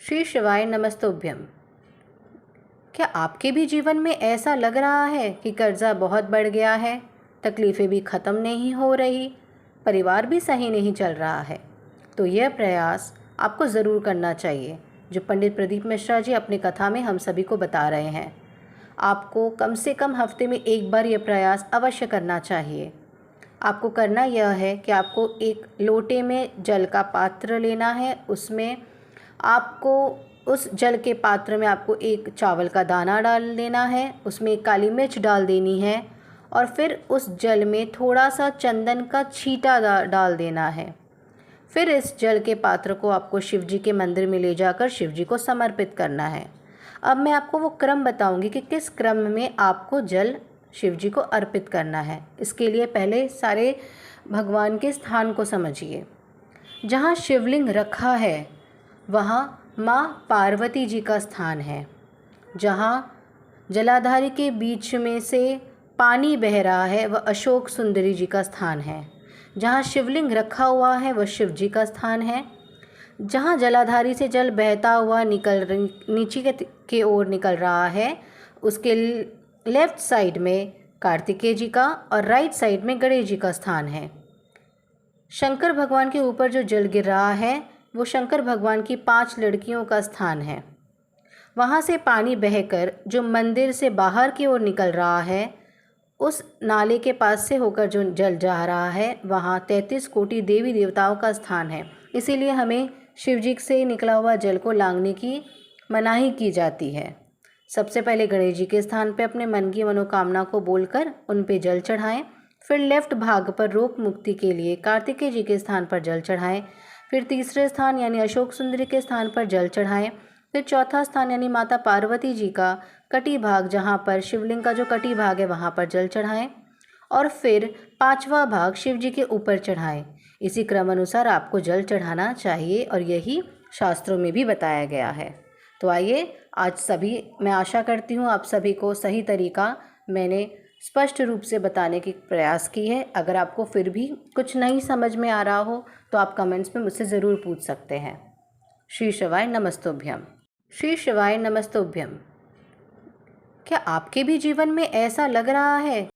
श्री शिवाय नमस्तुभ्यम। क्या आपके भी जीवन में ऐसा लग रहा है कि कर्जा बहुत बढ़ गया है, तकलीफ़ें भी ख़त्म नहीं हो रही, परिवार भी सही नहीं चल रहा है? तो यह प्रयास आपको ज़रूर करना चाहिए जो पंडित प्रदीप मिश्रा जी अपनी कथा में हम सभी को बता रहे हैं। आपको कम से कम हफ्ते में एक बार यह प्रयास अवश्य करना चाहिए। आपको करना यह है कि आपको एक लोटे में जल का पात्र लेना है। उसमें आपको उस जल के पात्र में आपको एक चावल का दाना डाल देना है, उसमें एक काली मिर्च डाल देनी है और फिर उस जल में थोड़ा सा चंदन का छींटा डाल देना है। फिर इस जल के पात्र को आपको शिव जी के मंदिर में ले जाकर शिव जी को समर्पित करना है। अब मैं आपको वो क्रम बताऊंगी कि किस क्रम में आपको जल शिव जी को अर्पित करना है। इसके लिए पहले सारे भगवान के स्थान को समझिए। जहाँ शिवलिंग रखा है वहाँ माँ पार्वती जी का स्थान है। जहाँ जलाधारी के बीच में से पानी बह रहा है वह अशोक सुंदरी जी का स्थान है। जहाँ शिवलिंग रखा हुआ है वह शिव जी का स्थान है। जहाँ जलाधारी से जल बहता हुआ नीचे के ओर निकल रहा है उसके लेफ्ट साइड में कार्तिकेय जी का और राइट साइड में गणेश जी का स्थान है। शंकर भगवान के ऊपर जो जल गिर रहा है वो शंकर भगवान की 5 लड़कियों का स्थान है। वहाँ से पानी बहकर जो मंदिर से बाहर की ओर निकल रहा है उस नाले के पास से होकर जो जल जा रहा है वहाँ 33 कोटि देवी देवताओं का स्थान है। इसीलिए हमें शिवजी से निकला हुआ जल को लांघने की मनाही की जाती है। सबसे पहले गणेश जी के स्थान पर अपने मन की मनोकामना को बोलकर उन पे जल चढ़ाएं। फिर लेफ्ट भाग पर रोग मुक्ति के लिए कार्तिकेय जी के स्थान पर जल चढ़ाएं। फिर तीसरे स्थान यानी अशोक सुंदरी के स्थान पर जल चढ़ाएं। फिर चौथा स्थान यानी माता पार्वती जी का कटी भाग, जहाँ पर शिवलिंग का जो कटी भाग है वहाँ पर जल चढ़ाएं। और फिर 5वां भाग शिव जी के ऊपर चढ़ाएं। इसी क्रम अनुसार आपको जल चढ़ाना चाहिए और यही शास्त्रों में भी बताया गया है। तो आइए आज सभी, मैं आशा करती हूँ आप सभी को सही तरीका मैंने स्पष्ट रूप से बताने की प्रयास की है। अगर आपको फिर भी कुछ नहीं समझ में आ रहा हो तो आप कमेंट्स में मुझसे ज़रूर पूछ सकते हैं। श्री शिवाय नमस्तुभ्यम। श्री शिवाय नमस्तुभ्यम। क्या आपके भी जीवन में ऐसा लग रहा है